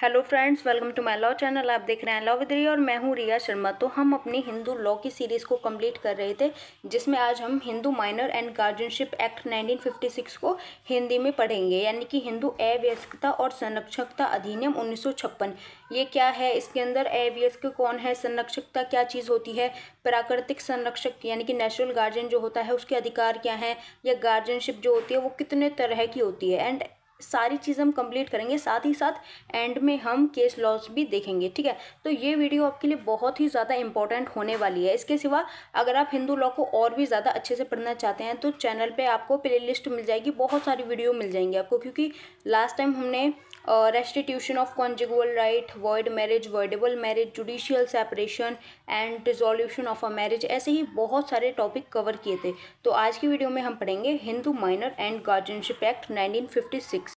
Hello friends, welcome to my law channel. आप देख रहे हैं लॉ विद रिया और मैं हूँ रिया शर्मा। तो हम अपनी हिंदू लॉ की सीरीज़ को कंप्लीट कर रहे थे, जिसमें आज हम Hindu minor and guardianship act 1956 को हिंदी में पढ़ेंगे, यानी कि हिंदू अवयस्कता और संरक्षकता अधिनियम 1956। ये क्या है, इसके अंदर अवयस्क कौन है, संरक्षकता क्या चीज़ होती है, प्राकृतिक संरक्षक यानी कि नेचुरल गार्जियन जो होता है उसके अधिकार क्या हैं, या गार्जियनशिप जो होती है वो कितने तरह की होती है, एंड सारी चीज़ हम कंप्लीट करेंगे। साथ ही साथ एंड में हम केस लॉज भी देखेंगे। ठीक है, तो ये वीडियो आपके लिए बहुत ही ज़्यादा इंपॉर्टेंट होने वाली है। इसके सिवा अगर आप हिंदू लॉ को और भी ज़्यादा अच्छे से पढ़ना चाहते हैं तो चैनल पे आपको प्लेलिस्ट मिल जाएगी, बहुत सारी वीडियो मिल जाएंगी आपको, क्योंकि लास्ट टाइम हमने restitution of conjugal right, void marriage, voidable marriage, judicial separation and dissolution of a marriage, ऐसे ही बहुत सारे टॉपिक कवर किए थे। तो आज की वीडियो में हम पढ़ेंगे Hindu minor and guardianship act 1956।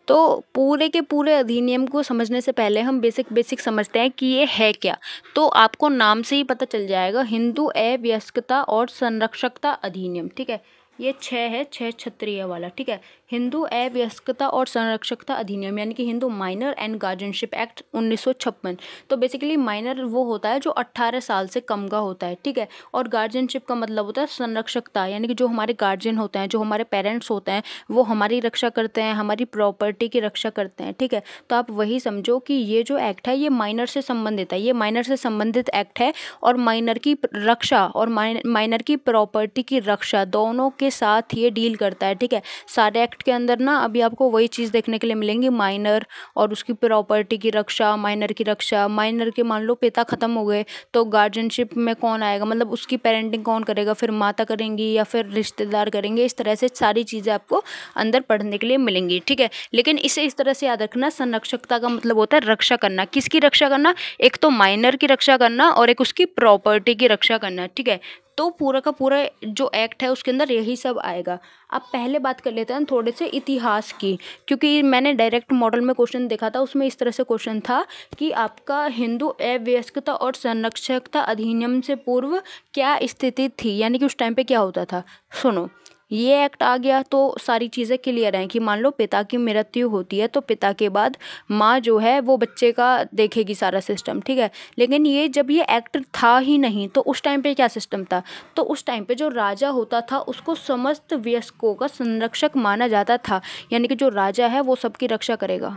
तो पूरे के पूरे अधिनियम को समझने से पहले हम बेसिक समझते हैं कि ये है क्या। तो आपको नाम से ही पता चल जाएगा, हिंदू अवयस्कता और संरक्षकता अधिनियम। ठीक है, ये 6 है, 6 क्षत्रिय वाला। ठीक है, हिंदू अवयस्कता और संरक्षकता अधिनियम यानी कि Hindu minor and guardianship act 1956। तो बेसिकली माइनर वो होता है जो 18 साल से कम का होता है। ठीक है, और गार्जियनशिप का मतलब होता है संरक्षकता, यानी कि जो हमारे गार्जियन होते हैं, जो हमारे पेरेंट्स होते हैं, वो हमारी रक्षा करते हैं, हमारी प्रॉपर्टी की रक्षा करते हैं। ठीक है, तो आप वही समझो कि ये जो एक्ट है ये माइनर से संबंधित है, ये माइनर से संबंधित एक्ट है, और माइनर की रक्षा और माइनर की प्रॉपर्टी की रक्षा दोनों के साथ ये डील करता है। ठीक है, सारे एक्ट के अंदर ना अभी आपको वही चीज़ देखने के लिए मिलेंगी, माइनर और उसकी प्रॉपर्टी की रक्षा, माइनर की रक्षा। माइनर के मान लो पिता खत्म हो गए तो गार्जियनशिप में कौन आएगा, मतलब उसकी पेरेंटिंग कौन करेगा, फिर माता करेंगी या फिर रिश्तेदार करेंगे। इस तरह से सारी चीज़ें आपको अंदर पढ़ने के लिए मिलेंगी। ठीक है, लेकिन इसे इस तरह से याद रखना, संरक्षकता का मतलब होता है रक्षा करना। किसकी रक्षा करना? एक तो माइनर की रक्षा करना और एक उसकी प्रॉपर्टी की रक्षा करना। ठीक है, तो पूरा का पूरा जो एक्ट है उसके अंदर यही सब आएगा। अब पहले बात कर लेते हैं थोड़े से इतिहास की, क्योंकि मैंने डायरेक्ट मॉडल में क्वेश्चन देखा था, उसमें इस तरह से क्वेश्चन था कि आपका हिंदू अवयस्कता और संरक्षकता अधिनियम से पूर्व क्या स्थिति थी, यानी कि उस टाइम पे क्या होता था। सुनो, ये एक्ट आ गया तो सारी चीज़ें क्लियर हैं कि मान लो पिता की मृत्यु होती है तो पिता के बाद माँ जो है वो बच्चे का देखेगी सारा सिस्टम। ठीक है, लेकिन ये जब ये एक्ट था ही नहीं तो उस टाइम पे क्या सिस्टम था, तो उस टाइम पे जो राजा होता था उसको समस्त वयस्कों का संरक्षक माना जाता था, यानी कि जो राजा है वो सबकी रक्षा करेगा।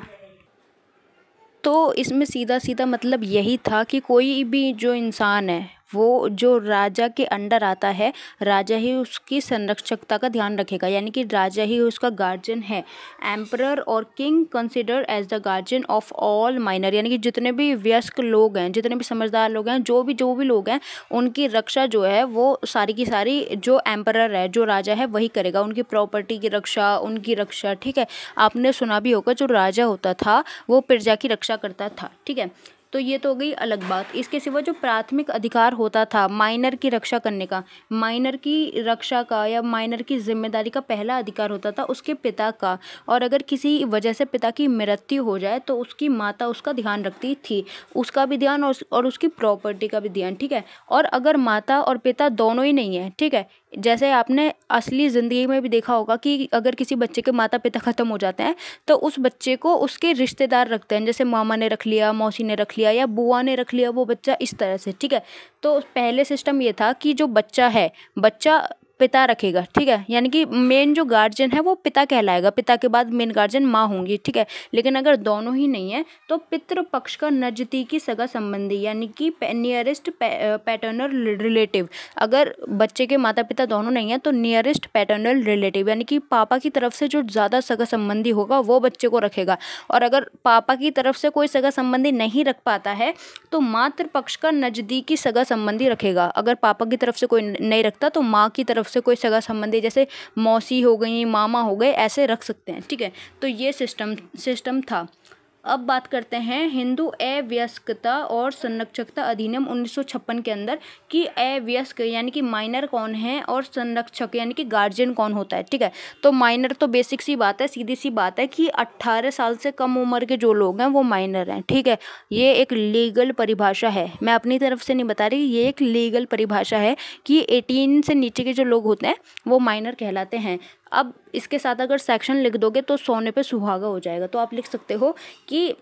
तो इसमें सीधा सीधा मतलब यही था कि कोई भी जो इंसान है वो जो राजा के अंडर आता है, राजा ही उसकी संरक्षकता का ध्यान रखेगा, यानी कि राजा ही उसका गार्जियन है। एम्परर और king consider as the guardian of all minor, यानी कि जितने भी वयस्क लोग हैं, जितने भी समझदार लोग हैं, जो भी लोग हैं, उनकी रक्षा जो है वो सारी की सारी जो एम्परर है, जो राजा है, वही करेगा। उनकी प्रॉपर्टी की रक्षा, उनकी रक्षा। ठीक है, आपने सुना भी होगा जो राजा होता था वो प्रजा की रक्षा करता था। ठीक है, तो ये तो हो गई अलग बात। इसके सिवा जो प्राथमिक अधिकार होता था माइनर की रक्षा करने का, माइनर की रक्षा का या माइनर की जिम्मेदारी का पहला अधिकार होता था उसके पिता का, और अगर किसी वजह से पिता की मृत्यु हो जाए तो उसकी माता उसका ध्यान रखती थी, उसका भी ध्यान और उसकी प्रॉपर्टी का भी ध्यान। ठीक है, और अगर माता और पिता दोनों ही नहीं है, ठीक है, जैसे आपने असली ज़िंदगी में भी देखा होगा कि अगर किसी बच्चे के माता पिता ख़त्म हो जाते हैं तो उस बच्चे को उसके रिश्तेदार रखते हैं, जैसे मामा ने रख लिया, मौसी ने रख लिया या बुआ ने रख लिया वो बच्चा, इस तरह से। ठीक है, तो पहले सिस्टम ये था कि जो बच्चा है, बच्चा पिता रखेगा। ठीक है, यानी कि मेन जो गार्जियन है वो पिता कहलाएगा, पिता के बाद मेन गार्जियन माँ होंगी। ठीक है, लेकिन अगर दोनों ही नहीं है तो पितृपक्ष का नज़दीकी सगा संबंधी, यानी कि नियरेस्ट पैटर्नल रिलेटिव, अगर बच्चे के माता पिता दोनों नहीं है तो नियरेस्ट पैटर्नल रिलेटिव, यानी कि पापा की तरफ से जो ज़्यादा सगा संबंधी होगा वो बच्चे को रखेगा, और अगर पापा की तरफ से कोई सगा संबंधी नहीं रख पाता है तो मातृपक्ष का नज़दीकी सगा संबंधी रखेगा। अगर पापा की तरफ से कोई नहीं रखता तो माँ की तरफ से कोई सगा संबंधी, जैसे मौसी हो गई, मामा हो गए, ऐसे रख सकते हैं। ठीक है, तो ये सिस्टम था। अब बात करते हैं हिंदू अवयस्कता और संरक्षकता अधिनियम 1956 के अंदर कि अवयस्क यानी कि माइनर कौन है और संरक्षक यानी कि गार्जियन कौन होता है। ठीक है, तो माइनर तो बेसिक सी बात है, सीधी सी बात है कि 18 साल से कम उम्र के जो लोग हैं वो माइनर हैं। ठीक है, ये एक लीगल परिभाषा है, मैं अपनी तरफ से नहीं बता रही, ये एक लीगल परिभाषा है कि 18 से नीचे के जो लोग होते हैं वो माइनर कहलाते हैं। अब इसके साथ अगर सेक्शन लिख दोगे तो सोने पे सुहागा हो जाएगा। तो आप लिख सकते हो कि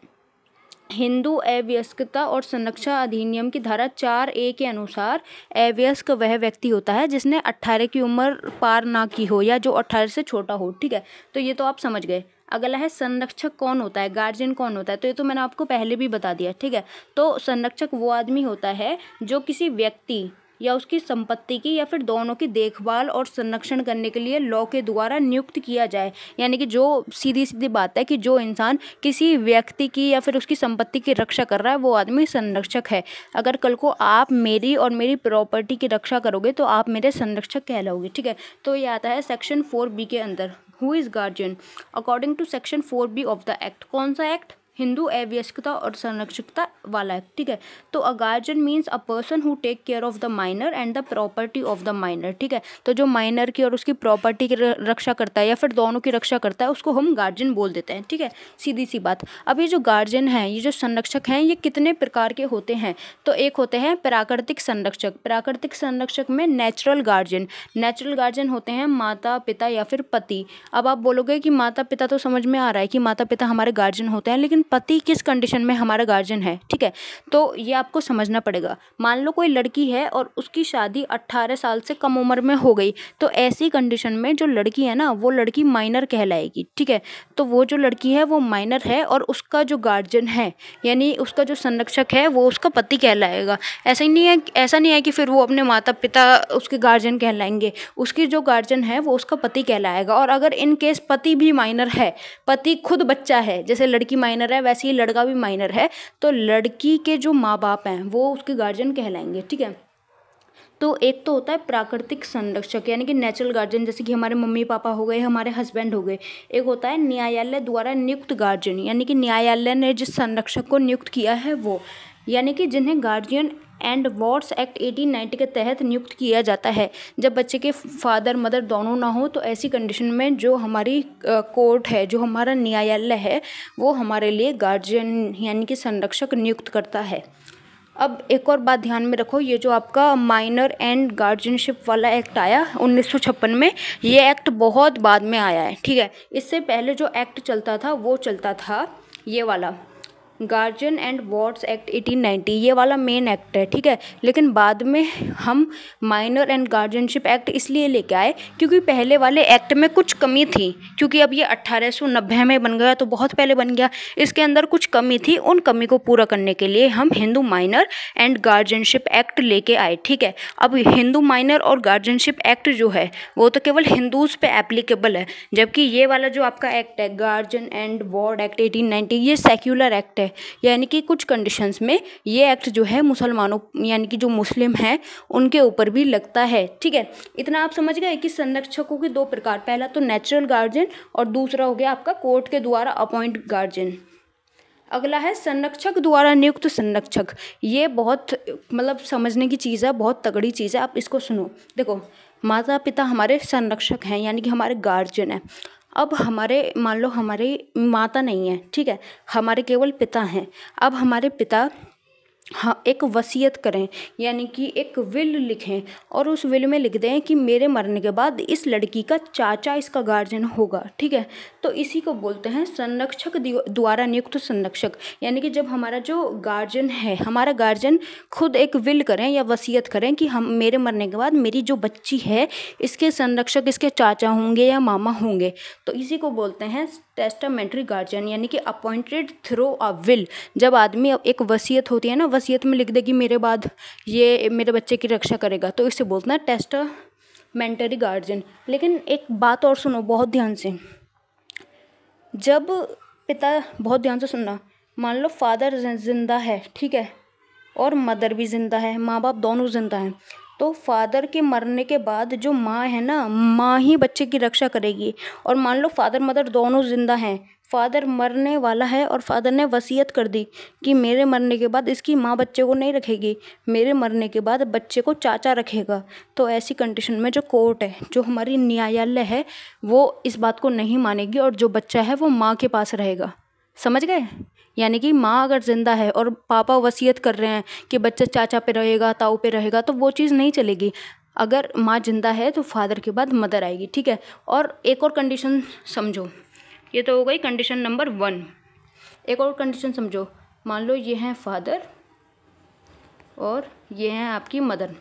हिंदू अवयस्कता और संरक्षण अधिनियम की धारा 4A के अनुसार अवयस्क वह व्यक्ति होता है जिसने 18 की उम्र पार ना की हो या जो 18 से छोटा हो। ठीक है, तो ये तो आप समझ गए। अगला है संरक्षक कौन होता है, गार्जियन कौन होता है। तो ये तो मैंने आपको पहले भी बता दिया। ठीक है, तो संरक्षक वो आदमी होता है जो किसी व्यक्ति या उसकी संपत्ति की या फिर दोनों की देखभाल और संरक्षण करने के लिए लॉ के द्वारा नियुक्त किया जाए। यानी कि जो सीधी सीधी बात है कि जो इंसान किसी व्यक्ति की या फिर उसकी संपत्ति की रक्षा कर रहा है वो आदमी संरक्षक है। अगर कल को आप मेरी और मेरी प्रॉपर्टी की रक्षा करोगे तो आप मेरे संरक्षक कहलाओगे। ठीक है, तो ये आता है सेक्शन 4B के अंदर। Who is guardian according to section 4B of the act. कौन सा एक्ट? हिंदू अवयस्कता और संरक्षकता वाला है। ठीक है, तो a guardian means a person who take care of the minor and the property of the minor. ठीक है, तो जो माइनर की और उसकी प्रॉपर्टी की रक्षा करता है या फिर दोनों की रक्षा करता है उसको हम गार्जियन बोल देते हैं। ठीक है, सीधी सी बात। अब ये जो गार्जियन है, ये जो संरक्षक हैं, ये कितने प्रकार के होते हैं? तो एक होते हैं प्राकृतिक संरक्षक। प्राकृतिक संरक्षक में नेचुरल गार्जियन। नेचुरल गार्जियन होते हैं माता पिता या फिर पति। अब आप बोलोगे कि माता पिता तो समझ में आ रहा है कि माता पिता हमारे गार्जियन होते हैं, लेकिन पति किस कंडीशन में हमारा गार्जियन है। ठीक है, तो ये आपको समझना पड़ेगा। मान लो कोई लड़की है और उसकी शादी 18 साल से कम उम्र में हो गई, तो ऐसी कंडीशन में जो लड़की है ना वो लड़की माइनर कहलाएगी। ठीक है, तो वो जो लड़की है वो माइनर है और उसका जो गार्जियन है यानी उसका जो संरक्षक है वो उसका पति कहलाएगा। ऐसा नहीं है कि फिर वो अपने माता पिता उसके गार्जियन कहलाएंगे। उसकी जो गार्जियन है वो उसका पति कहलाएगा। और अगर इन केस पति भी माइनर है, पति खुद बच्चा है, जैसे लड़की माइनर है वैसे ही लड़का भी माइनर है, तो लड़की के जो माँ बाप हैं वो उसके गार्जियन कहलाएंगे। ठीक है, तो एक तो होता है प्राकृतिक संरक्षक यानी कि नेचुरल गार्जियन, जैसे कि हमारे मम्मी पापा हो गए, हमारे हस्बैंड हो गए। एक होता है न्यायालय द्वारा नियुक्त गार्जियन, यानी कि न्यायालय ने जिस संरक्षक को नियुक्त किया है वो, यानी कि जिन्हें गार्जियन एंड वार्ड्स एक्ट 1890 के तहत नियुक्त किया जाता है। जब बच्चे के फादर मदर दोनों ना हो तो ऐसी कंडीशन में जो हमारी कोर्ट है, जो हमारा न्यायालय है, वो हमारे लिए गार्जियन यानी कि संरक्षक नियुक्त करता है। अब एक और बात ध्यान में रखो, ये जो आपका माइनर एंड गार्जियनशिप वाला एक्ट आया 1956 में, ये एक्ट बहुत बाद में आया है। ठीक है, इससे पहले जो एक्ट चलता था वो चलता था ये वाला गार्जियन एंड वार्ड्स एक्ट 1890, ये वाला मेन एक्ट है। ठीक है, लेकिन बाद में हम माइनर एंड गार्जियनशिप एक्ट इसलिए लेके आए क्योंकि पहले वाले एक्ट में कुछ कमी थी। क्योंकि अब ये 1890 में बन गया तो बहुत पहले बन गया, इसके अंदर कुछ कमी थी, उन कमी को पूरा करने के लिए हम Hindu minor and guardianship act लेके आए। ठीक है, अब हिंदू माइनर और गार्जियनशिप एक्ट जो है वो तो केवल हिंदूज पे एप्लीकेबल है, जबकि ये वाला जो आपका एक्ट है गार्जियन एंड वार्ड एक्ट 1890 ये सेक्युलर एक्ट है। यानी कि कुछ कंडीशंस में ये एक्ट जो है मुसलमानों यानी कि जो मुस्लिम हैं उनके ऊपर भी लगता है। ठीक है, इतना आप समझ गए कि संरक्षकों के दो प्रकार, पहला तो नेचुरल गार्जियन और दूसरा हो गया आपका कोर्ट के द्वारा अपॉइंट गार्जियन। अगला है संरक्षक द्वारा नियुक्त संरक्षक। ये बहुत मतलब समझने की चीज़ है, बहुत तगड़ी चीज़ है, आप इसको सुनो। देखो, माता पिता हमारे संरक्षक हैं यानी कि हमारे गार्जियन हैं। अब हमारे मान लो हमारी माता नहीं है, ठीक है, हमारे केवल पिता हैं। अब हमारे पिता हाँ एक वसीयत करें यानी कि एक विल लिखें और उस विल में लिख दें कि मेरे मरने के बाद इस लड़की का चाचा इसका गार्जियन होगा। ठीक है, तो इसी को बोलते हैं संरक्षक द्वारा नियुक्त संरक्षक। यानी कि जब हमारा जो गार्जियन है, हमारा गार्जियन खुद एक विल करें या वसीयत करें कि हम मेरे मरने के बाद मेरी जो बच्ची है इसके संरक्षक इसके चाचा होंगे या मामा होंगे, तो इसी को बोलते हैं टेस्टामेंट्री गार्जियन यानी कि अपॉइंटेड थ्रू अ विल। जब आदमी एक वसीयत होती है ना, वसीयत में लिख दे कि मेरे बाद ये मेरे बच्चे की रक्षा करेगा, तो इसे बोलते हैं टेस्टामेंटरी गार्जियन। लेकिन एक बात और सुनो बहुत ध्यान से, जब पिता, बहुत ध्यान से सुनना, मान लो फादर जिंदा है, ठीक है, और मदर भी जिंदा है, माँ बाप दोनों जिंदा हैं, तो फादर के मरने के बाद जो माँ है ना, माँ ही बच्चे की रक्षा करेगी। और मान लो फादर मदर दोनों जिंदा हैं, फादर मरने वाला है और फादर ने वसीयत कर दी कि मेरे मरने के बाद इसकी माँ बच्चे को नहीं रखेगी, मेरे मरने के बाद बच्चे को चाचा रखेगा। तो ऐसी कंडीशन में जो कोर्ट है, जो हमारी न्यायालय है, वो इस बात को नहीं मानेगी और जो बच्चा है वो माँ के पास रहेगा। समझ गए? यानी कि माँ अगर जिंदा है और पापा वसीयत कर रहे हैं कि बच्चा चाचा पे रहेगा, ताऊ पे रहेगा, तो वो चीज़ नहीं चलेगी। अगर माँ जिंदा है तो फादर के बाद मदर आएगी, ठीक है। और एक और कंडीशन समझो, ये तो हो गई कंडीशन नंबर 1। एक और कंडीशन समझो, मान लो ये हैं फादर और ये हैं आपकी मदर।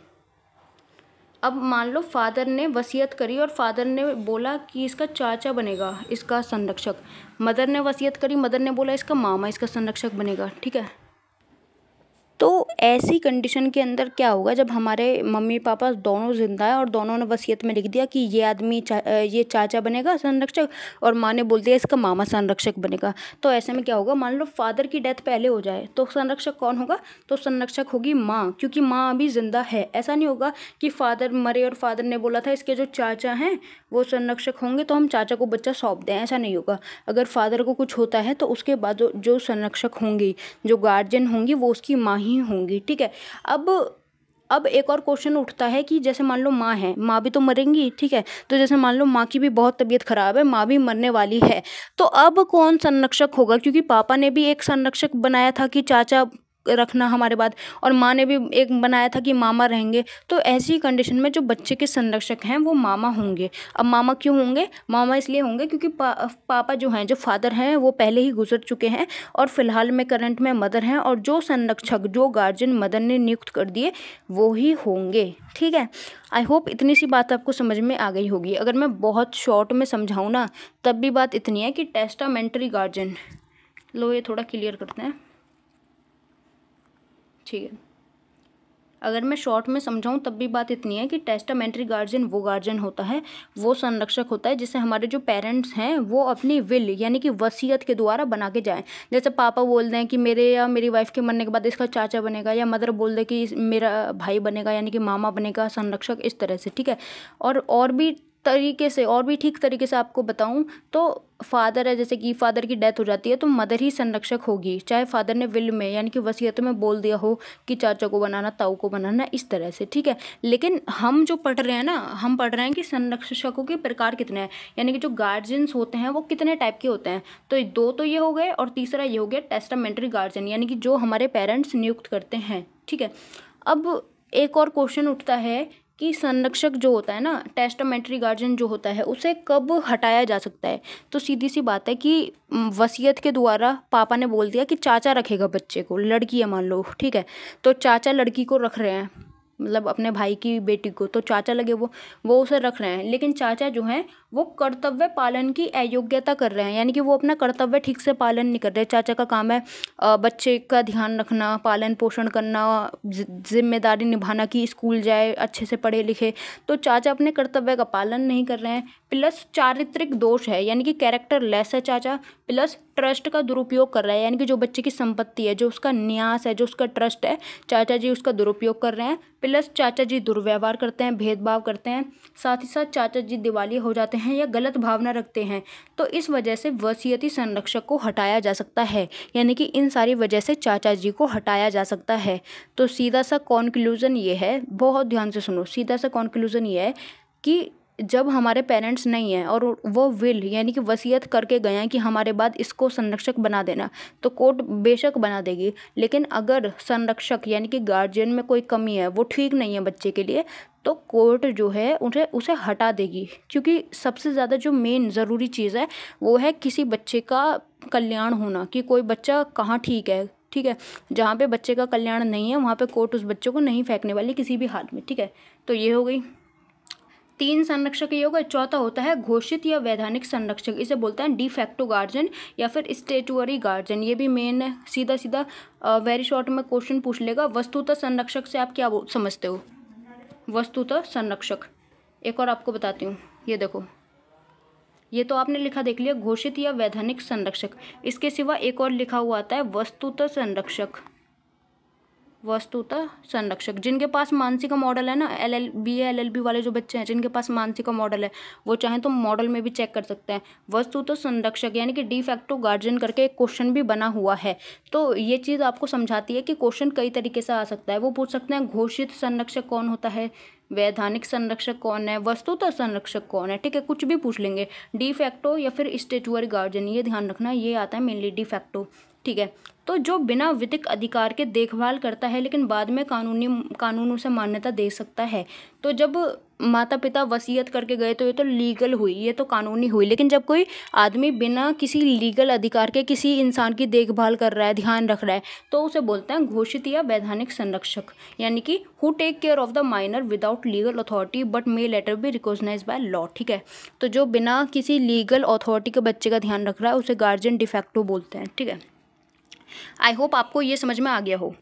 अब मान लो फादर ने वसीयत करी और फादर ने बोला कि इसका चाचा बनेगा इसका संरक्षक। मदर ने वसीयत करी, मदर ने बोला इसका मामा इसका संरक्षक बनेगा, ठीक है। तो ऐसी कंडीशन के अंदर क्या होगा, जब हमारे मम्मी पापा दोनों जिंदा है और दोनों ने वसीयत में लिख दिया कि ये आदमी ये चाचा बनेगा संरक्षक और माँ ने बोल दिया इसका मामा संरक्षक बनेगा, तो ऐसे में क्या होगा, मान लो फादर की डेथ पहले हो जाए तो संरक्षक कौन होगा, तो संरक्षक होगी माँ, क्योंकि माँ अभी जिंदा है। ऐसा नहीं होगा कि फादर मरे और फादर ने बोला था इसके जो चाचा हैं वो संरक्षक होंगे तो हम चाचा को बच्चा सौंप दें, ऐसा नहीं होगा। अगर फादर को कुछ होता है तो उसके बाद जो संरक्षक होंगी, जो गार्जियन होंगी, वो उसकी माँ ही होंगी, ठीक है। अब एक और क्वेश्चन उठता है कि जैसे मान लो माँ है, माँ भी तो मरेंगी, ठीक है। तो जैसे मान लो माँ की भी बहुत तबीयत खराब है, माँ भी मरने वाली है, तो अब कौन संरक्षक होगा, क्योंकि पापा ने भी एक संरक्षक बनाया था कि चाचा रखना हमारे बाद, और माँ ने भी एक बनाया था कि मामा रहेंगे। तो ऐसी कंडीशन में जो बच्चे के संरक्षक हैं वो मामा होंगे। अब मामा क्यों होंगे, मामा इसलिए होंगे क्योंकि पापा जो हैं, जो फादर हैं, वो पहले ही गुजर चुके हैं और फिलहाल में करंट में मदर हैं, और जो संरक्षक, जो गार्जियन मदर ने नियुक्त कर दिए वो ही होंगे, ठीक है। आई होप इतनी सी बात आपको समझ में आ गई होगी। अगर मैं बहुत शॉर्ट में समझाऊँ ना तब भी बात इतनी है कि टेस्टामेंटरी गार्जियन, लो ये थोड़ा क्लियर करते हैं, ठीक है। अगर मैं शॉर्ट में समझाऊं तब भी बात इतनी है कि टेस्टामेंटरी गार्जियन वो गार्जियन होता है, वो संरक्षक होता है जिसे हमारे जो पेरेंट्स हैं वो अपनी विल यानी कि वसीयत के द्वारा बना के जाएं। जैसे पापा बोल दें कि मेरे या मेरी वाइफ के मरने के बाद इसका चाचा बनेगा, या मदर बोल दे कि मेरा भाई बनेगा यानी कि मामा बनेगा संरक्षक, इस तरह से, ठीक है। और भी तरीके से, और भी ठीक तरीके से आपको बताऊं तो फादर है, जैसे कि फादर की डेथ हो जाती है तो मदर ही संरक्षक होगी, चाहे फादर ने विल में यानी कि वसीयत में बोल दिया हो कि चाचा को बनाना, ताऊ को बनाना, इस तरह से, ठीक है। लेकिन हम जो पढ़ रहे हैं ना, हम पढ़ रहे हैं कि संरक्षकों के प्रकार कितने हैं, यानी कि जो गार्जियंस होते हैं वो कितने टाइप के होते हैं। तो 2 तो ये हो गए और तीसरा ये हो गया टेस्टामेंटरी गार्जियन, यानी कि जो हमारे पेरेंट्स नियुक्त करते हैं, ठीक है। अब एक और क्वेश्चन उठता है कि संरक्षक जो होता है ना, टेस्टामेंटरी गार्जियन जो होता है, उसे कब हटाया जा सकता है। तो सीधी सी बात है कि वसीयत के द्वारा पापा ने बोल दिया कि चाचा रखेगा बच्चे को, लड़की है मान लो, ठीक है। तो चाचा लड़की को रख रहे हैं, मतलब अपने भाई की बेटी को, तो चाचा लगे वो उसे रख रहे हैं, लेकिन चाचा जो हैं वो कर्तव्य पालन की अयोग्यता कर रहे हैं, यानी कि वो अपना कर्तव्य ठीक से पालन नहीं कर रहे। चाचा का काम है बच्चे का ध्यान रखना, पालन पोषण करना, जिम्मेदारी निभाना कि स्कूल जाए, अच्छे से पढ़े लिखे, तो चाचा अपने कर्तव्य का पालन नहीं कर रहे हैं। प्लस चारित्रिक दोष है, यानी कि कैरेक्टर लेस है चाचा, प्लस ट्रस्ट का दुरुपयोग कर रहा है, यानी कि जो बच्चे की संपत्ति है, जो उसका न्यास है, जो उसका ट्रस्ट है, चाचा जी उसका दुरुपयोग कर रहे हैं। प्लस चाचा जी दुर्व्यवहार करते हैं, भेदभाव करते हैं, साथ ही साथ चाचा जी दिवालिया हो जाते हैं या गलत भावना रखते हैं। तो इस वजह से वसीयती संरक्षक को हटाया जा सकता है, यानी कि इन सारी वजह से चाचा जी को हटाया जा सकता है। तो सीधा सा कॉन्क्लूज़न ये है, बहुत ध्यान से सुनो, सीधा सा कॉन्क्लूज़न ये है कि जब हमारे पेरेंट्स नहीं हैं और वो विल यानी कि वसीयत करके गए हैं कि हमारे बाद इसको संरक्षक बना देना, तो कोर्ट बेशक बना देगी। लेकिन अगर संरक्षक यानी कि गार्जियन में कोई कमी है, वो ठीक नहीं है बच्चे के लिए, तो कोर्ट जो है उसे हटा देगी। क्योंकि सबसे ज़्यादा जो मेन ज़रूरी चीज़ है वो है किसी बच्चे का कल्याण होना, कि कोई बच्चा कहाँ ठीक है, ठीक है। जहाँ पे बच्चे का कल्याण नहीं है वहाँ पे कोर्ट उस बच्चे को नहीं फेंकने वाली किसी भी हाल में, ठीक है। तो ये हो गई 3 संरक्षक, ये होगा। चौथा होता है घोषित या वैधानिक संरक्षक, इसे बोलते हैं डी फैक्टो गार्जियन या फिर स्टेचुअरी गार्जियन, ये भी मेन है। सीधा सीधा वेरी शॉर्ट में क्वेश्चन पूछ लेगा, वस्तुतः संरक्षक से आप क्या समझते हो, वस्तुतः संरक्षक। एक और आपको बताती हूँ, ये देखो, ये तो आपने लिखा देख लिया घोषित या वैधानिक संरक्षक, इसके सिवा एक और लिखा हुआ आता है वस्तुतः संरक्षक। वस्तुतः संरक्षक जिनके पास मानसिक मॉडल है ना, LLB या LLB वाले जो बच्चे हैं जिनके पास मानसिक मॉडल है, वो चाहें तो मॉडल में भी चेक कर सकते हैं। वस्तुतः संरक्षक यानी कि डी फैक्टो गार्जियन करके एक क्वेश्चन भी बना हुआ है। तो ये चीज़ आपको समझाती है कि क्वेश्चन कई तरीके से आ सकता है। वो पूछ सकते हैं घोषित संरक्षक कौन होता है, वैधानिक संरक्षक कौन है, वस्तुतः संरक्षक कौन है, ठीक है, कुछ भी पूछ लेंगे। डी फैक्टो या फिर स्टेचुअरी गार्जियन, ये ध्यान रखना, ये आता है मेनली डी फैक्टो, ठीक है। तो जो बिना विधिक अधिकार के देखभाल करता है लेकिन बाद में कानूनों से मान्यता दे सकता है। तो जब माता पिता वसीयत करके गए तो ये तो लीगल हुई, ये तो कानूनी हुई, लेकिन जब कोई आदमी बिना किसी लीगल अधिकार के किसी इंसान की देखभाल कर रहा है, ध्यान रख रहा है, तो उसे बोलते हैं घोषित या वैधानिक संरक्षक, यानी कि who take care of the minor without legal authority but may later be recognised by law, ठीक है। तो जो बिना किसी लीगल अथॉरिटी के बच्चे का ध्यान रख रहा है उसे गार्जियन डिफैक्टो बोलते हैं, ठीक है। आई होप आपको ये समझ में आ गया हो।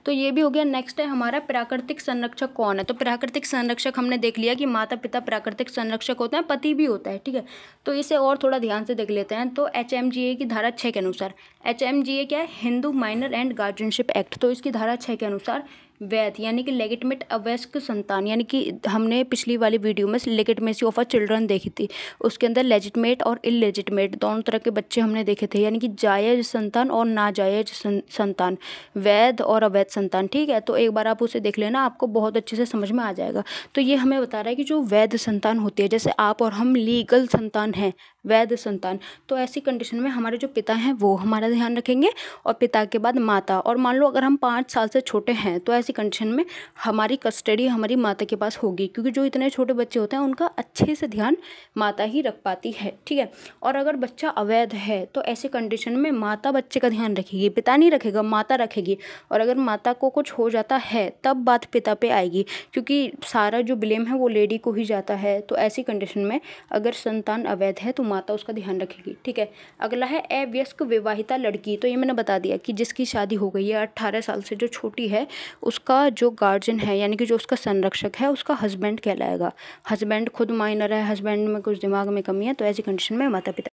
तो ये भी हो गया। नेक्स्ट है हमारा प्राकृतिक संरक्षक कौन है। तो प्राकृतिक संरक्षक हमने देख लिया कि माता पिता प्राकृतिक संरक्षक होते हैं, पति भी होता है, ठीक है। तो इसे और थोड़ा ध्यान से देख लेते हैं। तो HMGA की धारा 6 के अनुसार, HMGA क्या है, Hindu minor and guardianship act, तो इसकी धारा 6 के अनुसार वैध यानी कि लेगिटिमेट अवयस्क संतान, यानी कि हमने पिछली वाली वीडियो में लेगिटिमेसी ऑफ अ चिल्ड्रन देखी थी, उसके अंदर लेजिटिमेट और इलेजिटिमेट दोनों तरह के बच्चे हमने देखे थे, यानी कि जायज संतान और नाजायज संतान, वैध और अवैध संतान, ठीक है। तो एक बार आप उसे देख लेना, आपको बहुत अच्छे से समझ में आ जाएगा। तो ये हमें बता रहा है कि जो वैध संतान होती है, जैसे आप और हम लीगल संतान हैं, वैध संतान, तो ऐसी कंडीशन में हमारे जो पिता हैं वो हमारा ध्यान रखेंगे और पिता के बाद माता। और मान लो अगर हम 5 साल से छोटे हैं तो ऐसी कंडीशन में हमारी कस्टडी हमारी माता के पास होगी, क्योंकि जो इतने छोटे बच्चे होते हैं उनका अच्छे से ध्यान माता ही रख पाती है, ठीक है। और अगर बच्चा अवैध है तो ऐसी कंडीशन में माता बच्चे का ध्यान रखेगी, पिता नहीं रखेगा, माता रखेगी। और अगर माता को कुछ हो जाता है तब बात पिता पे आएगी, क्योंकि सारा जो ब्लेम है वो लेडी को ही जाता है। तो ऐसी कंडीशन में अगर संतान अवैध है तो माता उसका ध्यान रखेगी, ठीक है। अगला है अवयस्क विवाहिता लड़की। तो ये मैंने बता दिया कि जिसकी शादी हो गई है, 18 साल से जो छोटी है, उसका जो गार्जियन है यानी कि जो उसका संरक्षक है उसका हस्बैंड कहलाएगा। हस्बैंड खुद माइनर है, हस्बैंड में कुछ दिमाग में कमी है, तो ऐसी कंडीशन में माता पिता।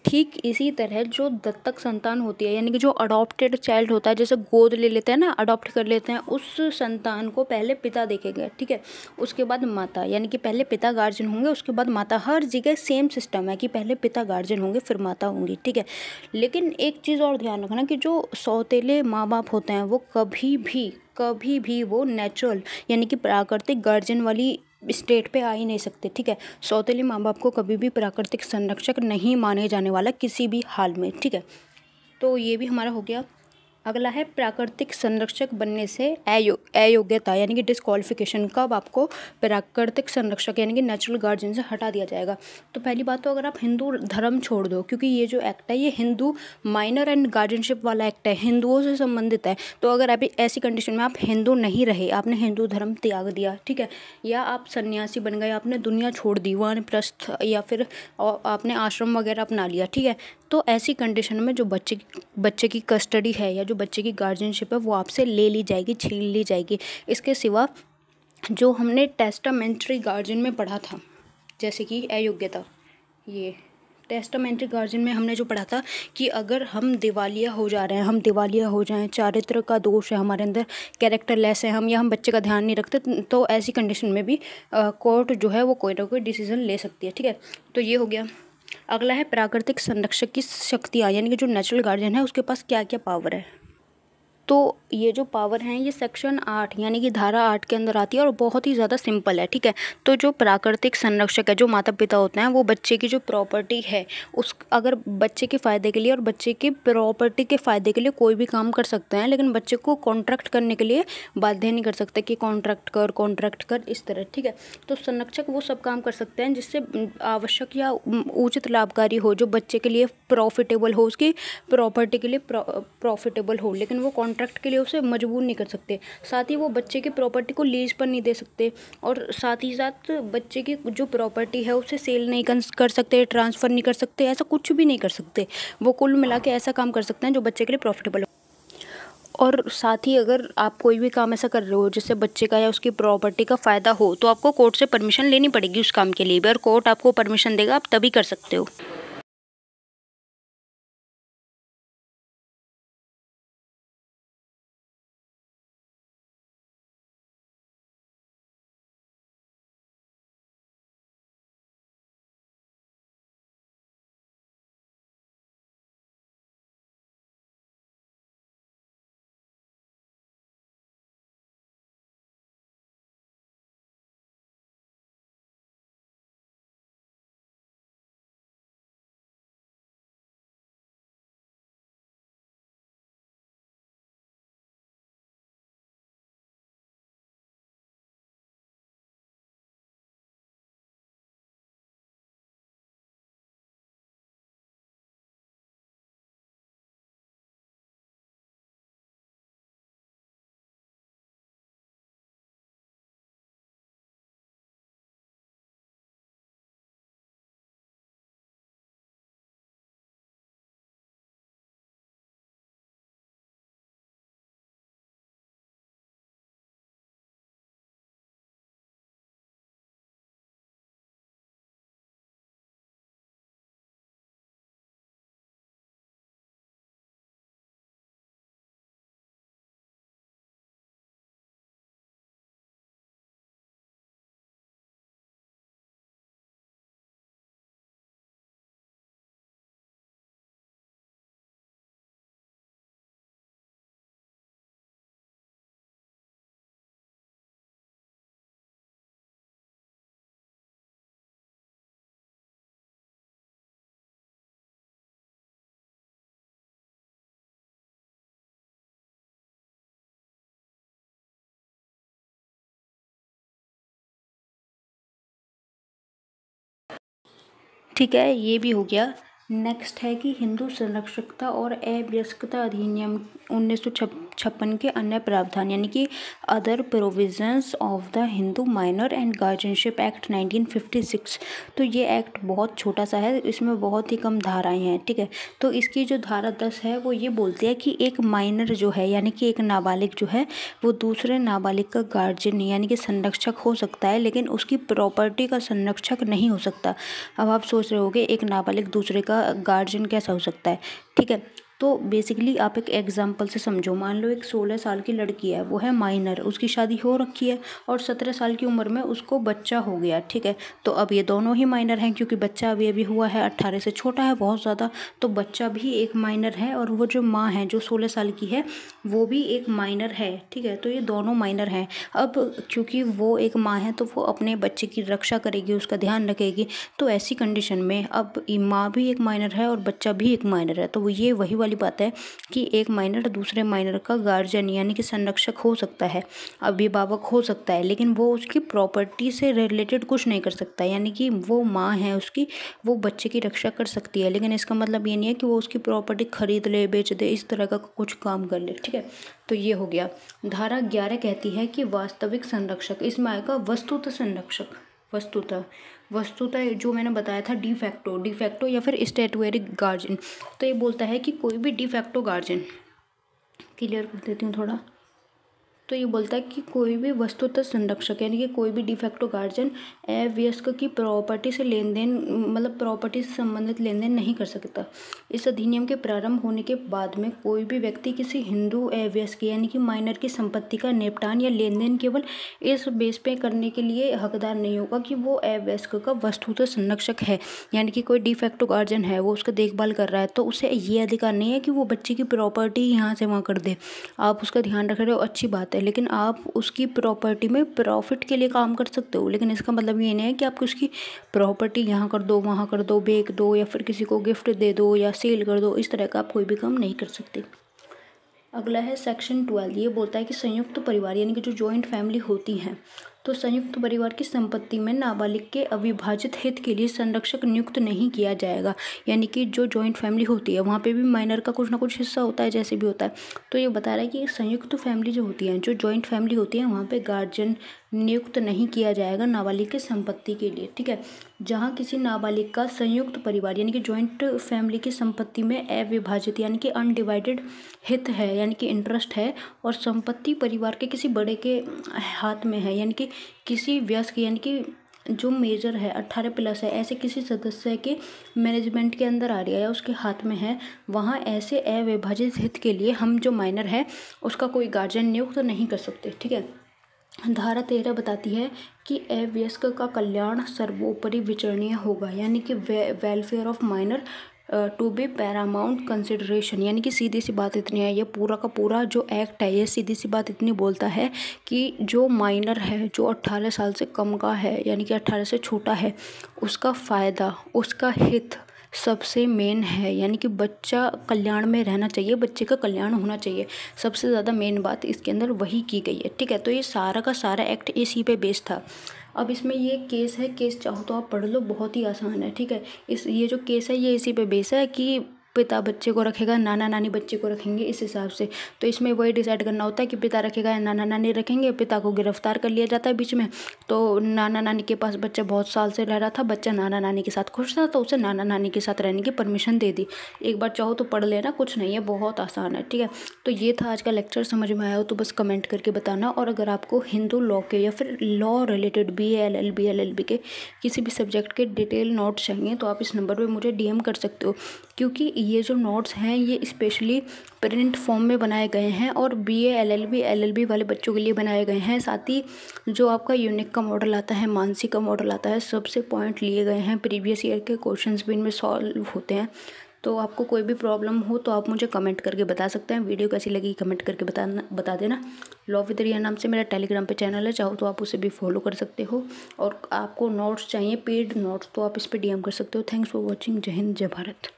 ठीक इसी तरह जो दत्तक संतान होती है, यानी कि जो अडॉप्टेड चाइल्ड होता है, जैसे गोद ले लेते हैं ना, अडॉप्ट कर लेते हैं, उस संतान को पहले पिता देखेगा, ठीक है, उसके बाद माता, यानी कि पहले पिता गार्जियन होंगे उसके बाद माता। हर जगह सेम सिस्टम है कि पहले पिता गार्जियन होंगे फिर माता होंगी, ठीक है। लेकिन एक चीज़ और ध्यान रखना कि जो सौतेले माँ बाप होते हैं वो कभी भी वो नेचुरल यानी कि प्राकृतिक गार्जियन वाली स्टेट पे आ ही नहीं सकते, ठीक है। सौतेले माँ बाप को कभी भी प्राकृतिक संरक्षक नहीं माने जाने वाला किसी भी हाल में, ठीक है। तो ये भी हमारा हो गया। अगला है प्राकृतिक संरक्षक बनने से अयोग्यता यानी कि डिस्क्वालिफिकेशन। कब आपको प्राकृतिक संरक्षक यानी कि नेचुरल गार्जियन से हटा दिया जाएगा। तो पहली बात तो अगर आप हिंदू धर्म छोड़ दो, क्योंकि ये जो एक्ट है ये हिंदू माइनर एंड गार्जियनशिप वाला एक्ट है, हिंदुओं से संबंधित है। तो अगर अभी ऐसी कंडीशन में आप हिंदू नहीं रहे, आपने हिंदू धर्म त्याग दिया, ठीक है, या आप सन्यासी बन गए, आपने दुनिया छोड़ दी, वानप्रस्थ, या फिर आपने आश्रम वगैरह अपना लिया, ठीक है, तो ऐसी कंडीशन में जो बच्चे की कस्टडी है या जो बच्चे की गार्जियनशिप है वो आपसे ले ली जाएगी, छीन ली जाएगी। इसके सिवा जो हमने टेस्टामेंट्री गार्जियन में पढ़ा था, जैसे कि अयोग्यता, ये टेस्टामेंट्री गार्जियन में हमने जो पढ़ा था कि अगर हम दिवालिया हो जा रहे हैं, हम दिवालिया हो जाएं, चारित्र का दोष है हमारे अंदर, कैरेक्टरलेस है हम, या हम बच्चे का ध्यान नहीं रखते, तो ऐसी कंडीशन में भी कोर्ट जो है वो कोई ना कोई डिसीजन ले सकती है, ठीक है। तो ये हो गया। अगला है प्राकृतिक संरक्षक की शक्तियाँ, यानी कि जो नेचुरल गार्जियन है उसके पास क्या क्या पावर है। तो ये जो पावर हैं ये सेक्शन 8 यानी कि धारा 8 के अंदर आती है और बहुत ही ज़्यादा सिंपल है, ठीक है। तो जो प्राकृतिक संरक्षक है, जो माता पिता होते हैं, वो बच्चे की जो प्रॉपर्टी है उस अगर बच्चे के फ़ायदे के लिए और बच्चे की प्रॉपर्टी के फ़ायदे के लिए कोई भी काम कर सकते हैं, लेकिन बच्चे को कॉन्ट्रैक्ट करने के लिए बाध्य नहीं कर सकते कि कॉन्ट्रैक्ट कर इस तरह, ठीक है। तो संरक्षक वो सब काम कर सकते हैं जिससे आवश्यक या उचित लाभकारी हो, जो बच्चे के लिए प्रॉफिटेबल हो, उसकी प्रॉपर्टी के लिए प्रॉफिटेबल हो, लेकिन वो कॉन्ट्रैक्ट के लिए उसे मजबूर नहीं कर सकते। साथ ही वो बच्चे की प्रॉपर्टी को लीज पर नहीं दे सकते, और साथ ही साथ बच्चे की जो प्रॉपर्टी है उसे सेल नहीं कर सकते, ट्रांसफ़र नहीं कर सकते, ऐसा कुछ भी नहीं कर सकते। वो कुल मिला के ऐसा काम कर सकते हैं जो बच्चे के लिए प्रॉफिटेबल हो। और साथ ही अगर आप कोई भी काम ऐसा कर रहे हो जिससे बच्चे का या उसकी प्रॉपर्टी का फ़ायदा हो, तो आपको कोर्ट से परमिशन लेनी पड़ेगी उस काम के लिए भी, और कोर्ट आपको परमिशन देगा आप तभी कर सकते हो। ठीक है, ये भी हो गया। नेक्स्ट है कि हिंदू संरक्षकता और अवयस्कता अधिनियम 1956 के अन्य प्रावधान, यानी कि other provisions of the Hindu minor and guardianship act 1956। तो ये एक्ट बहुत छोटा सा है, इसमें बहुत ही कम धाराएं हैं। ठीक है, तो इसकी जो धारा 10 है वो ये बोलती है कि एक माइनर जो है, यानी कि एक नाबालिग जो है, वो दूसरे नाबालिग का गार्जियन यानी कि संरक्षक हो सकता है, लेकिन उसकी प्रॉपर्टी का संरक्षक नहीं हो सकता। अब आप सोच रहे होगे एक नाबालिग दूसरे का गार्जियन कैसा हो सकता है। ठीक है, तो बेसिकली आप एक एग्जांपल से समझो। मान लो एक 16 साल की लड़की है, वो है माइनर, उसकी शादी हो रखी है और 17 साल की उम्र में उसको बच्चा हो गया। ठीक है, तो अब ये दोनों ही माइनर हैं, क्योंकि बच्चा अभी हुआ है, 18 से छोटा है बहुत ज़्यादा, तो बच्चा भी एक माइनर है और वो जो माँ है जो 16 साल की है वो भी एक माइनर है। ठीक है, तो ये दोनों माइनर हैं। अब क्योंकि वो एक माँ है तो वो अपने बच्चे की रक्षा करेगी, उसका ध्यान रखेगी। तो ऐसी कंडीशन में अब माँ भी एक माइनर है और बच्चा भी एक माइनर है, तो ये वही वाली बात है कि एक माइनर दूसरे माइनर का गार्जियन यानी कि संरक्षक हो सकता है, अभिभावक हो सकता है, लेकिन वो उसकी प्रॉपर्टी से रिलेटेड कुछ नहीं कर सकता। यानी कि वो माँ है उसकी, वो बच्चे की रक्षा कर सकती है, लेकिन इसका मतलब ये नहीं है कि वो उसकी प्रॉपर्टी खरीद ले, बेच दे, इस तरह का कुछ काम कर ले। ठीक है, तो ये हो गया। धारा 11 कहती है कि वास्तविक संरक्षक, इसमें आएगा वस्तुतः संरक्षक, वस्तुतः जो मैंने बताया था डिफैक्टो या फिर स्टैट्यूटरी गार्जियन। तो ये बोलता है कि कोई भी डिफैक्टो गार्जियन, क्लियर कर देती हूँ थोड़ा, तो ये बोलता है कि कोई भी वस्तुतः संरक्षक यानी कि कोई भी डिफैक्टो गार्जियन अवयस्क की प्रॉपर्टी से लेन देन, मतलब प्रॉपर्टी से संबंधित लेन देन नहीं कर सकता। इस अधिनियम के प्रारंभ होने के बाद में कोई भी व्यक्ति किसी हिंदू अवयस्क यानी कि माइनर की संपत्ति का निपटान या लेन देन केवल इस बेस पे करने के लिए हकदार नहीं होगा कि वो अवयस्क का वस्तुतः संरक्षक है, यानी कि कोई डिफैक्टो गार्जियन है, वो उसका देखभाल कर रहा है, तो उसे ये अधिकार नहीं है कि वो बच्चे की प्रॉपर्टी यहाँ से वहाँ कर दे। आप उसका ध्यान रख रहे हो, अच्छी बात है, लेकिन आप उसकी प्रॉपर्टी में प्रॉफिट के लिए काम कर सकते हो, लेकिन इसका मतलब ये नहीं है कि आप उसकी प्रॉपर्टी यहाँ कर दो, वहाँ कर दो, बेच दो या फिर किसी को गिफ्ट दे दो या सेल कर दो। इस तरह का आप कोई भी काम नहीं कर सकते। अगला है सेक्शन 12। ये बोलता है कि संयुक्त परिवार यानी कि जो जॉइंट फैमिली होती हैं, तो संयुक्त परिवार की संपत्ति में नाबालिग के अविभाजित हित के लिए संरक्षक नियुक्त नहीं किया जाएगा। यानी कि जो जॉइंट फैमिली होती है वहाँ पे भी माइनर का कुछ ना कुछ हिस्सा होता है, जैसे भी होता है। तो ये बता रहा है कि संयुक्त फैमिली जो होती है, जो जॉइंट फैमिली होती है, वहाँ पे गार्जियन नियुक्त नहीं किया जाएगा नाबालिग की संपत्ति के लिए। ठीक है, जहाँ किसी नाबालिग का संयुक्त परिवार यानी कि जॉइंट फैमिली की संपत्ति में अविभाजित यानी कि अनडिवाइडेड हित है, यानी कि इंटरेस्ट है, और संपत्ति परिवार के किसी बड़े के हाथ में है, यानी कि किसी वयस्क यानी कि जो मेजर है, 18+ है, ऐसे किसी सदस्य के मैनेजमेंट के अंदर आ रही है या उसके हाथ में है, वहाँ ऐसे अविभाजित हित के लिए हम जो माइनर है उसका कोई गार्जियन नियुक्त तो नहीं कर सकते। ठीक है, धारा 13 बताती है कि अवयस्क का कल्याण सर्वोपरि विचारणीय होगा, यानी कि welfare of minor to be paramount consideration. यानी कि सीधी सी बात इतनी है, ये पूरा का पूरा जो एक्ट है ये सीधी सी बात इतनी बोलता है कि जो माइनर है, जो 18 साल से कम का है यानी कि 18 से छोटा है, उसका फ़ायदा, उसका हित सबसे मेन है। यानी कि बच्चा कल्याण में रहना चाहिए, बच्चे का कल्याण होना चाहिए, सबसे ज़्यादा मेन बात इसके अंदर वही की गई है। ठीक है, तो ये सारा का सारा एक्ट इसी पे बेस्ड था। अब इसमें ये केस है, केस चाहो तो आप पढ़ लो, बहुत ही आसान है। ठीक है, ये जो केस है ये इसी पे बेस है कि पिता बच्चे को रखेगा, नाना नानी बच्चे को रखेंगे, इस हिसाब से। तो इसमें वही डिसाइड करना होता है कि पिता रखेगा या नाना नानी रखेंगे। पिता को गिरफ्तार कर लिया जाता है बीच में, तो नाना नानी के पास बच्चा बहुत साल से रह रहा था, बच्चा नाना नानी के साथ खुश था, तो उसे नाना नानी के साथ रहने की परमिशन दे दी। एक बार चाहो तो पढ़ लेना, कुछ नहीं है, बहुत आसान है। ठीक है, तो ये था आज का लेक्चर। समझ में आया हो तो बस कमेंट करके बताना। और अगर आपको हिंदू लॉ के या फिर law related BA LLB LLB के किसी भी सब्जेक्ट के डिटेल नोट्स चाहिए तो आप इस नंबर पर मुझे DM कर सकते हो, क्योंकि ये जो नोट्स हैं ये स्पेशली प्रिंट फॉर्म में बनाए गए हैं और BA LLB LLB वाले बच्चों के लिए बनाए गए हैं। साथ ही जो आपका यूनिक का मॉडल आता है, मानसी का मॉडल आता है, सबसे पॉइंट लिए गए हैं, प्रीवियस ईयर के क्वेश्चंस भी इनमें सॉल्व होते हैं। तो आपको कोई भी प्रॉब्लम हो तो आप मुझे कमेंट करके बता सकते हैं। वीडियो कैसी लगी कमेंट करके बता देना। लॉ विद रिया नाम से मेरा टेलीग्राम पे चैनल है, चाहो तो आप उसे भी फॉलो कर सकते हो। और आपको नोट्स चाहिए, पेड नोट्स, तो आप इस पर DM कर सकते हो। Thanks for watching. जय हिंद, जय भारत।